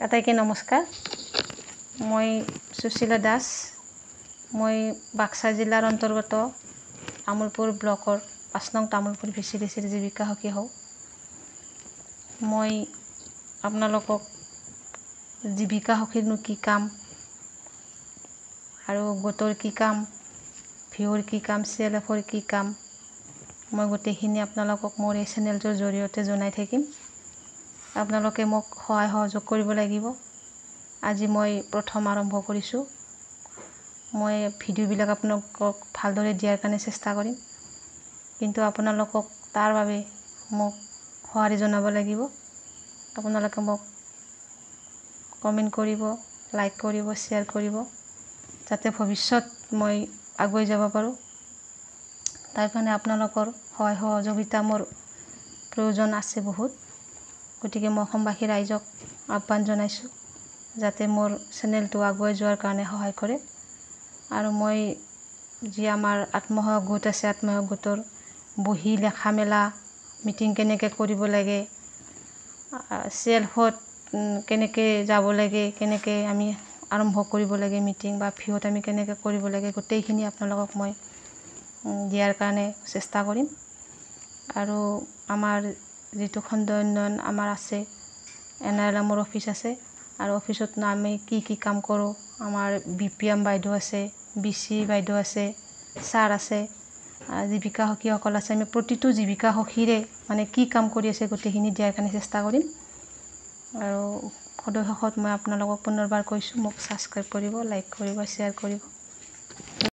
আটাইকে নমস্কাৰ। মই সুশীলা দাস। মই বাক্সা জিলাৰ অন্তৰ্গত তামোলপুৰ ব্লকৰ ৫ নং তামোলপুৰ ভিচিডিচিৰ জীৱিকা সখী হওঁ। মই আপোনালোকক জীৱিকা সখীৰনো কি কাম আৰু গোটৰ কি কাম, ভিঅ'ৰ কি কাম, CLF-ৰ কি কাম, মই গোটেইখিনি আপোনালোকক মোৰ এই চেনেলটোৰ জৰিয়তে জনাই থাকিম। আপোনালোকে মোক সহায় সহযোগ কৰিব লাগিব। আজি মই প্ৰথম আৰম্ভ কৰিছোঁ। মই ভিডিঅ'বিলাক আপোনালোকক ভালদৰে দিয়াৰ কাৰণে চেষ্টা কৰিম, কিন্তু আপোনালোকক তাৰ বাবে মোক সঁহাৰি জনাব লাগিব। আপোনালোকে মোক কমেণ্ট কৰিব, লাইক কৰিব, শ্বেয়াৰ কৰিব, যাতে ভৱিষ্যত মই আগুৱাই যাব পাৰোঁ। তাৰ কাৰণে আপোনালোকৰ সহায় সহযোগিতা মোৰ প্ৰয়োজন আছে বহুত। গতিকে মই অসমবাসী ৰাইজক আহ্বান জনাইছোঁ যাতে মোৰ চেনেলটো আগুৱাই যোৱাৰ কাৰণে সহায় কৰে। আৰু মই যি আমাৰ আত্মসহায়ক গোট আছে, আত্মসহায়ক গোটৰ বহি লেখা মেলা, মিটিং কেনেকৈ কৰিব লাগে, CLF-ত কেনেকৈ যাব লাগে, কেনেকৈ আমি আৰম্ভ কৰিব লাগে মিটিং, বা ভিঅ'ত আমি কেনেকৈ কৰিব লাগে, গোটেইখিনি আপোনালোকক মই দিয়াৰ কাৰণে চেষ্টা কৰিম। আৰু আমাৰ যিটো খণ্ড উন্নয়ন আমাৰ আছে, NRLM-ৰ অফিচ আছে, আৰু অফিচত আমি কি কাম কৰোঁ, আমাৰ BPM বাইদেউ আছে, BC বাইদেউ আছে, ছাৰ আছে, জীৱিকা সখীসকল আছে। আমি প্ৰতিটো জীৱিকা সখীৰে মানে কি কাম কৰি আছে গোটেইখিনি দিয়াৰ কাৰণে চেষ্টা কৰিম। আৰু সদৌ শেষত মই আপোনালোকক পুনৰবাৰ কৈছোঁ, মোক ছাবস্ক্ৰাইব কৰিব, লাইক কৰিব, শ্বেয়াৰ কৰিব।